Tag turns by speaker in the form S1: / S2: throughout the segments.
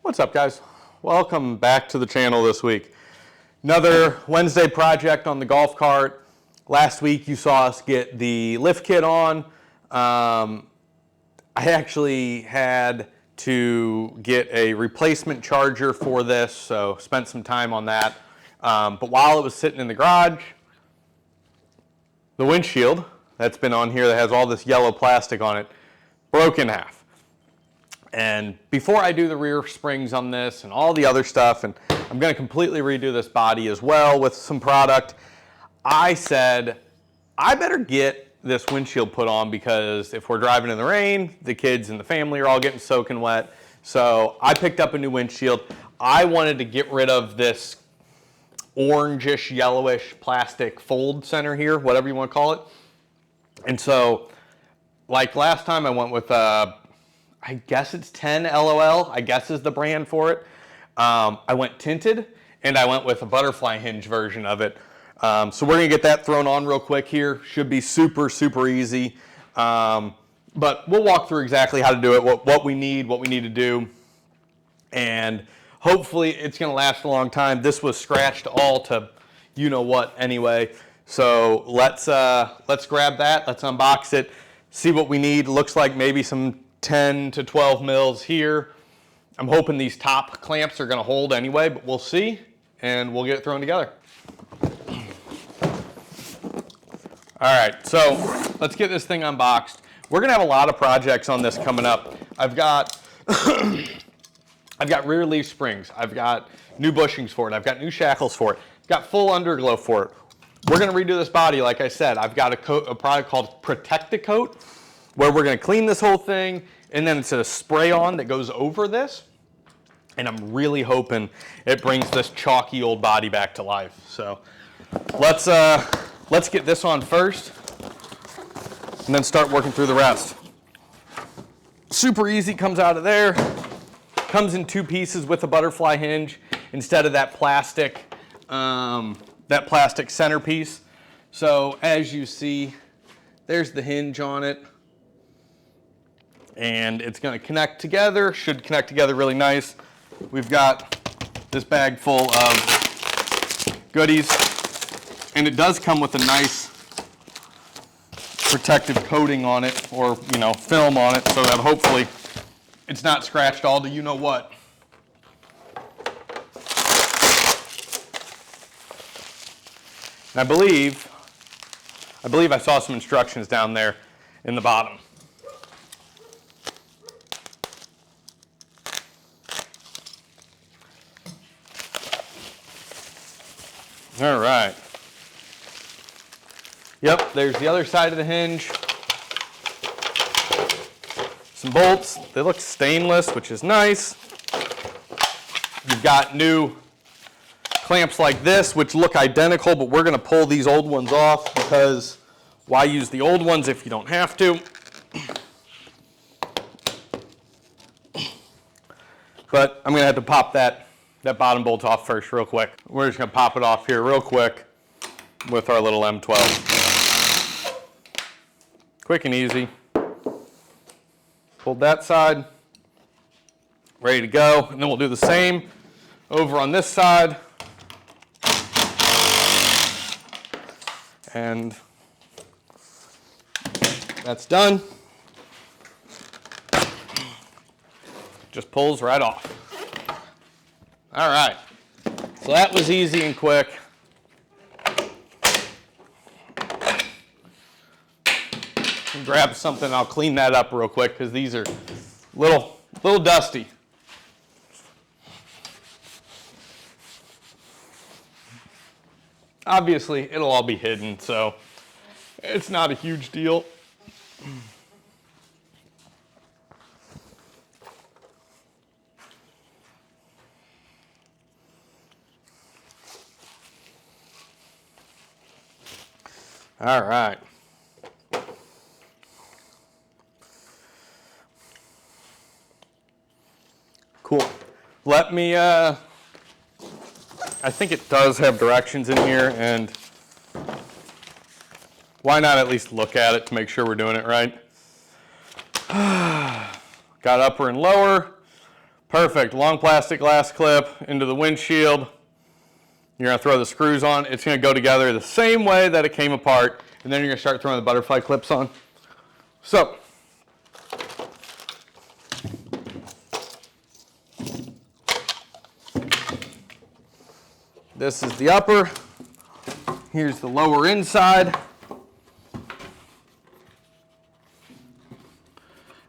S1: What's up, guys? Welcome back to the channel this week. Another Wednesday project on the golf cart. Last week you saw us get the lift kit on. I actually had to get a replacement charger for this, so spent some time on that. But while it was sitting in the garage, the windshield that's been on here that has all this yellow plastic on it broke in half. And before I do the rear springs on this and all the other stuff, and I'm going to completely redo this body as well with some product, I said I better get this windshield put on because if we're driving in the rain, the kids and the family are all getting soaking wet. So I picked up a new windshield. I wanted to get rid of this orangish, yellowish plastic fold center here, whatever you want to call it. And so, like last time, I went with I guess it's 10 LOL, I guess is the brand for it. I went tinted, and I went with a butterfly hinge version of it. So we're gonna get that thrown on real quick here. Should be super, super easy. But we'll walk through exactly how to do it, what we need to do. And hopefully it's gonna last a long time. This was scratched all to you know what anyway. So let's grab that, let's unbox it, see what we need. Looks like maybe some 10 to 12 mils here. I'm hoping these top clamps are gonna hold anyway, but we'll see, and we'll get it thrown together. All right, so let's get this thing unboxed. We're gonna have a lot of projects on this coming up. I've got rear leaf springs. I've got new bushings for it. I've got new shackles for it. I've got full underglow for it. We're gonna redo this body, like I said. I've got a product called Protect-A-Coat, where we're gonna clean this whole thing, and then it's a spray on that goes over this. And I'm really hoping it brings this chalky old body back to life. So let's get this on first and then start working through the rest. Super easy, comes out of there. Comes in two pieces with a butterfly hinge instead of that plastic centerpiece. So as you see, there's the hinge on it. And it's going to connect together, should connect together really nice. We've got this bag full of goodies, and it does come with a nice protective coating on it, or film on it, so that hopefully it's not scratched all to you know what. And I believe I saw some instructions down there in the bottom. All right. Yep, there's the other side of the hinge. Some bolts. They look stainless, which is nice. You've got new clamps like this, which look identical, but we're going to pull these old ones off because why use the old ones if you don't have to? But I'm going to have to pop that bottom bolt off first real quick. We're just gonna pop it off here real quick with our little M12. Quick and easy. Hold that side. Ready to go. And then we'll do the same over on this side. And that's done. Just pulls right off. All right, so that was easy and quick. Grab something, I'll clean that up real quick because these are little dusty. Obviously, it'll all be hidden, so it's not a huge deal. All right. Cool. Let me, I think it does have directions in here, and why not at least look at it to make sure we're doing it right? Got upper and lower. Perfect. Long plastic glass clip into the windshield. You're going to throw the screws on. It's going to go together the same way that it came apart, and then you're going to start throwing the butterfly clips on. So, this is the upper. Here's the lower inside.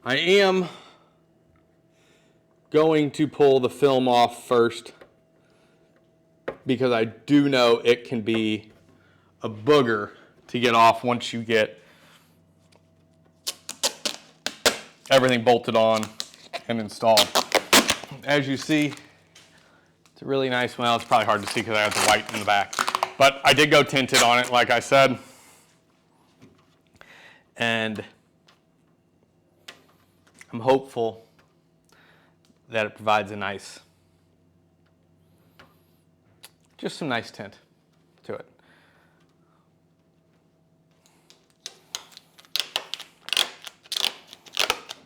S1: I am going to pull the film off first because I do know it can be a booger to get off once you get everything bolted on and installed. As you see, it's a really nice, well, it's probably hard to see because I have the white in the back. But I did go tinted on it, like I said. And I'm hopeful that it provides a nice, just some nice tint to it.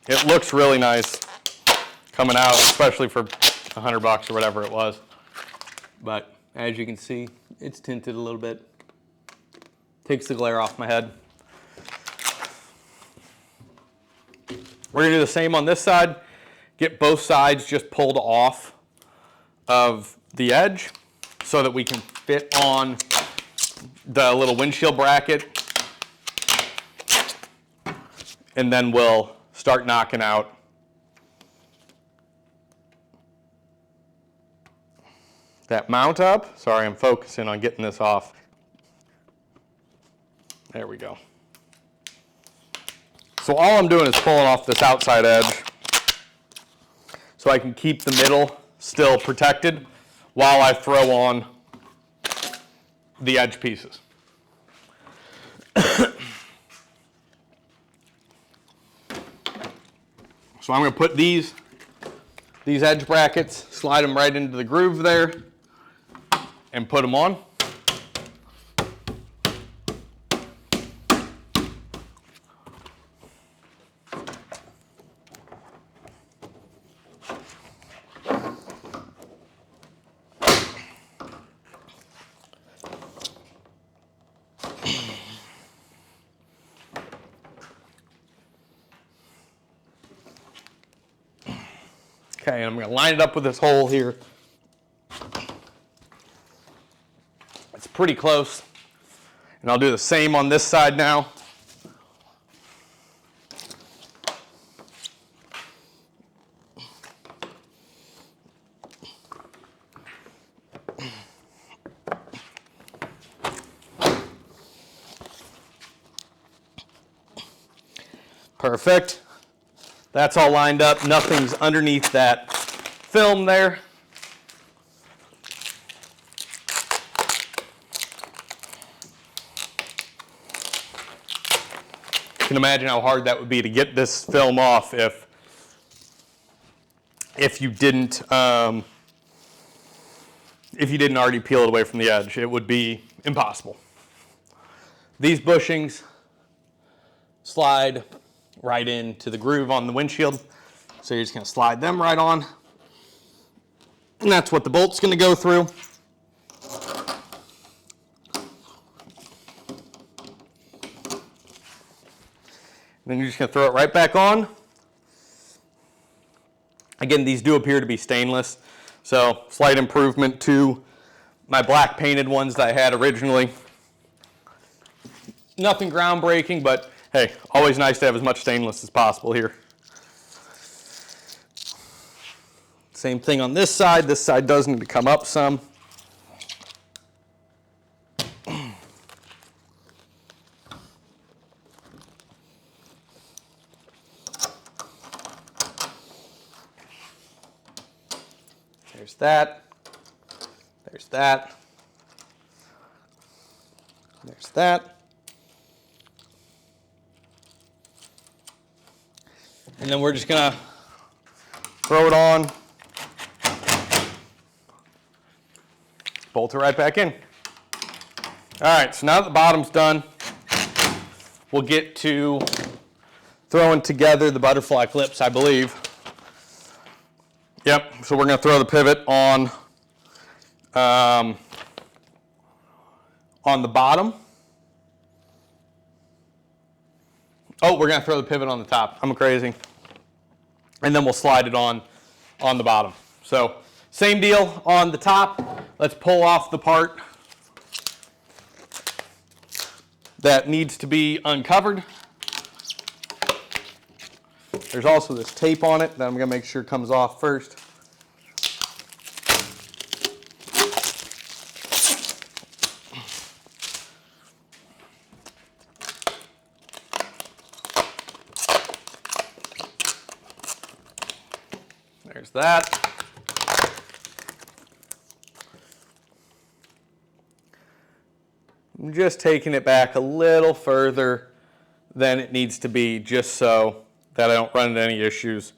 S1: It looks really nice coming out, especially for $100 or whatever it was. But as you can see, it's tinted a little bit. Takes the glare off my head. We're gonna do the same on this side. Get both sides just pulled off of the edge so that we can fit on the little windshield bracket. And then we'll start knocking out that mount up. Sorry, I'm focusing on getting this off. There we go. So all I'm doing is pulling off this outside edge so I can keep the middle still protected while I throw on the edge pieces. So I'm going to put these edge brackets, slide them right into the groove there, and put them on. Okay, and I'm going to line it up with this hole here. It's pretty close. And I'll do the same on this side now. Perfect. That's all lined up. Nothing's underneath that film there. You can imagine how hard that would be to get this film off if you didn't already peel it away from the edge. It would be impossible. These bushings slide right into the groove on the windshield. So you're just going to slide them right on. And that's what the bolt's going to go through. Then you're just going to throw it right back on. Again, these do appear to be stainless, so slight improvement to my black painted ones that I had originally. Nothing groundbreaking, but hey, always nice to have as much stainless as possible here. Same thing on this side. This side does need to come up some. There's that. There's that. There's that. And then we're just going to throw it on, bolt it right back in. All right, so now that the bottom's done, we'll get to throwing together the butterfly clips, I believe. Yep, so we're going to throw the pivot on the bottom. Oh, we're going to throw the pivot on the top. I'm crazy. And then we'll slide it on the bottom. So same deal on the top. Let's pull off the part that needs to be uncovered. There's also this tape on it that I'm going to make sure comes off first. There's that. I'm just taking it back a little further than it needs to be, just so that I don't run into any issues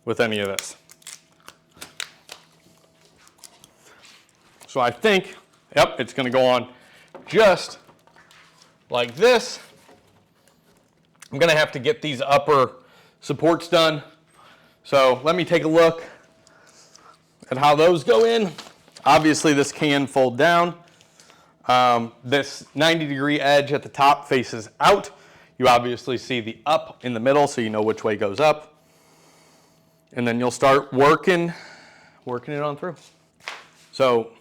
S1: with any of this. So I think, yep, it's going to go on just like this. I'm going to have to get these upper supports done. So let me take a look at how those go in. Obviously, this can fold down. This 90-degree edge at the top faces out. You obviously see the up in the middle, so you know which way goes up. And then you'll start working it on through. So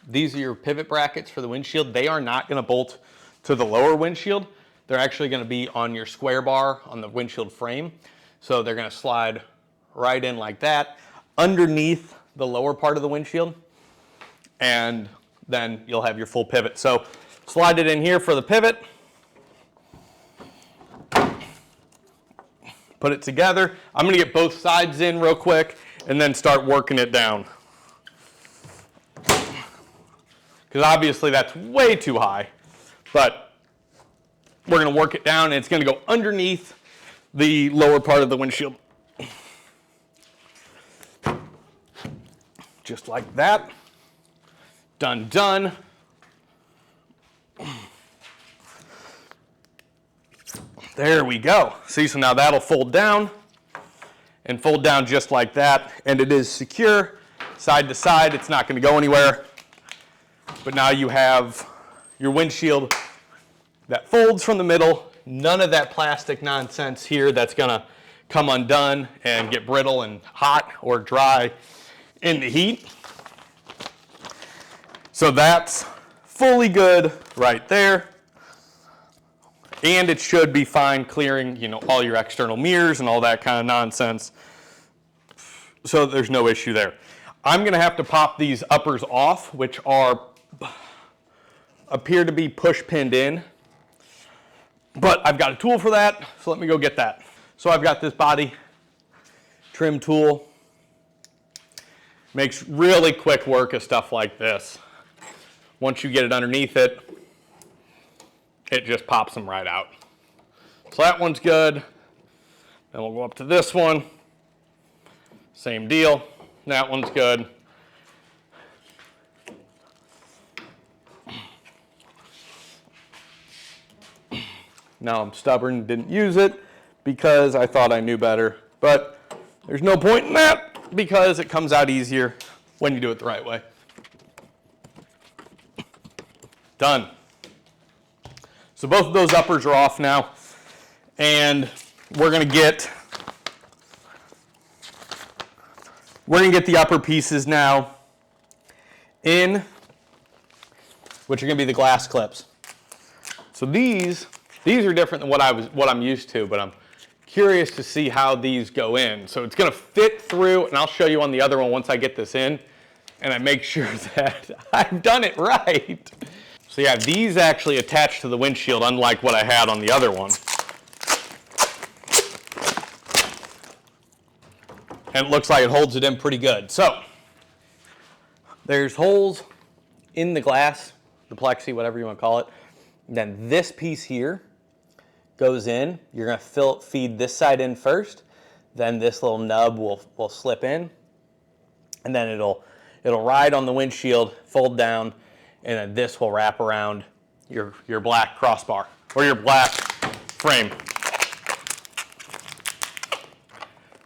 S1: these are your pivot brackets for the windshield. They are not going to bolt to the lower windshield. They're actually going to be on your square bar on the windshield frame. So they're going to slide right in like that underneath the lower part of the windshield. And then you'll have your full pivot. So slide it in here for the pivot. Put it together. I'm going to get both sides in real quick and then start working it down. Because obviously that's way too high. But we're going to work it down and it's going to go underneath the lower part of the windshield. Just like that. Done, done. There we go. See, so now that'll fold down and fold down just like that. And it is secure side to side. It's not going to go anywhere. But now you have your windshield that folds from the middle. None of that plastic nonsense here that's going to come undone and get brittle and hot or dry in the heat. So that's fully good right there. And it should be fine clearing, you know, all your external mirrors and all that kind of nonsense. So there's no issue there. I'm going to have to pop these uppers off, which appear to be push pinned in. But I've got a tool for that, so let me go get that. So I've got this body trim tool. Makes really quick work of stuff like this. Once you get it underneath it, it just pops them right out. So that one's good. Then we'll go up to this one. Same deal. That one's good. Now I'm stubborn, didn't use it because I thought I knew better. But there's no point in that because it comes out easier when you do it the right way. Done. So both of those uppers are off now, and we're going to get the upper pieces now in, which are going to be the glass clips. So these are different than what I'm used to, but I'm curious to see how these go in. So it's going to fit through, and I'll show you on the other one once I get this in, and I make sure that I've done it right. So yeah, these actually attach to the windshield, unlike what I had on the other one. And it looks like it holds it in pretty good. So there's holes in the glass, the plexi, whatever you want to call it. And then this piece here goes in. You're going to feed this side in first. Then this little nub will slip in. And then it'll ride on the windshield, fold down, and then this will wrap around your black crossbar or your black frame.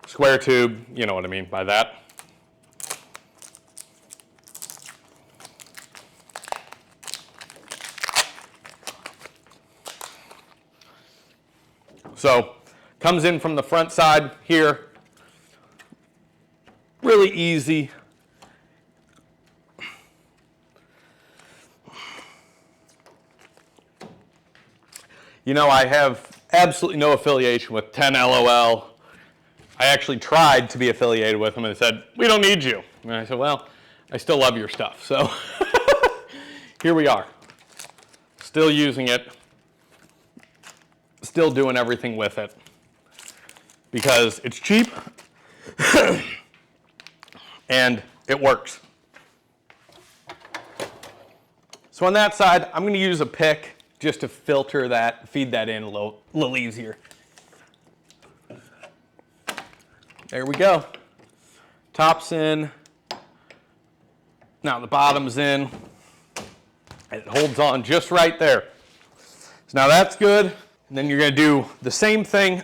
S1: Square tube, you know what I mean by that. So comes in from the front side here. Really easy. You know, I have absolutely no affiliation with 10LOL. I actually tried to be affiliated with them and they said, we don't need you. And I said, well, I still love your stuff. So here we are, still using it, still doing everything with it because it's cheap and it works. So on that side, I'm going to use a pick just to filter that, feed that in a little easier. There we go. Top's in. Now the bottom's in. And it holds on just right there. So now that's good. And then you're going to do the same thing.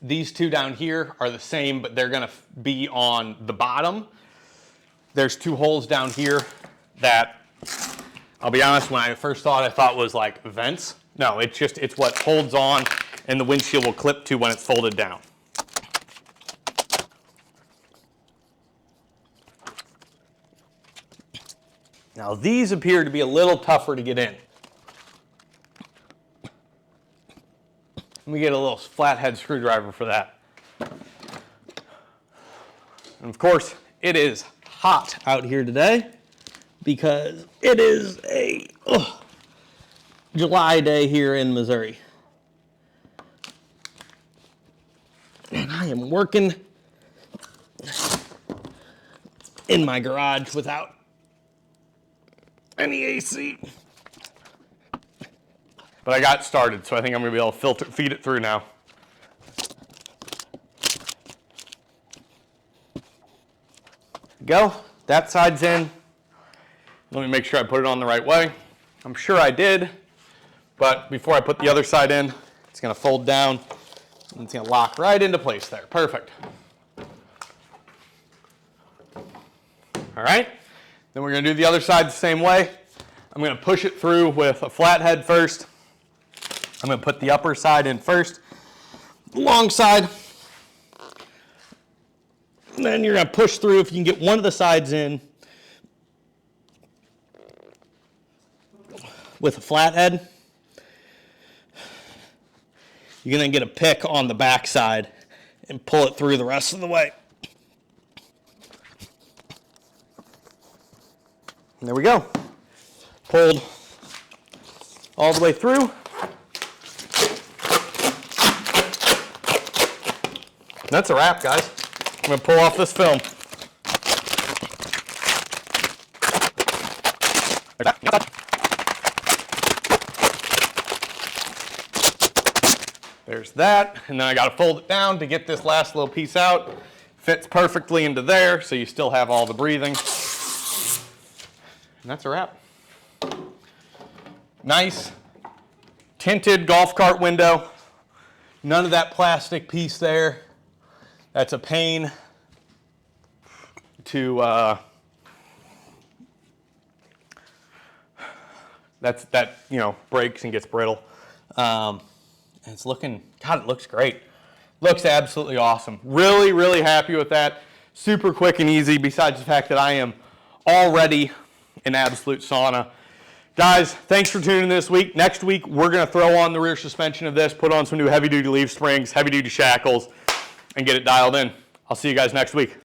S1: These two down here are the same, but they're going to be on the bottom. There's two holes down here that, I'll be honest, when I first saw it, I thought was like vents. No, it's what holds on and the windshield will clip to when it's folded down. Now these appear to be a little tougher to get in. Let me get a little flathead screwdriver for that. And of course, it is hot out here today because it is a July day here in Missouri. And I am working in my garage without any AC. But I got started, so I think I'm going to be able to feed it through now. Go. That side's in. Let me make sure I put it on the right way. I'm sure I did, but before I put the other side in, it's going to fold down and it's going to lock right into place there. Perfect. All right. Then we're going to do the other side the same way. I'm going to push it through with a flathead first. I'm going to put the upper side in first, the long side. And then you're going to push through. If you can get one of the sides in with a flathead, you're going to get a pick on the back side and pull it through the rest of the way. And there we go. Pulled all the way through. That's a wrap, guys. I'm going to pull off this film. There's that, and then I got to fold it down to get this last little piece out. Fits perfectly into there, so you still have all the breathing. And that's a wrap. Nice tinted golf cart window. None of that plastic piece there. That's a pain to that breaks and gets brittle. And it's looking, God, it looks great. Looks absolutely awesome. Really, really happy with that. Super quick and easy, besides the fact that I am already an absolute sauna. Guys, thanks for tuning in this week. Next week, we're going to throw on the rear suspension of this, put on some new heavy-duty leaf springs, heavy-duty shackles, and get it dialed in. I'll see you guys next week.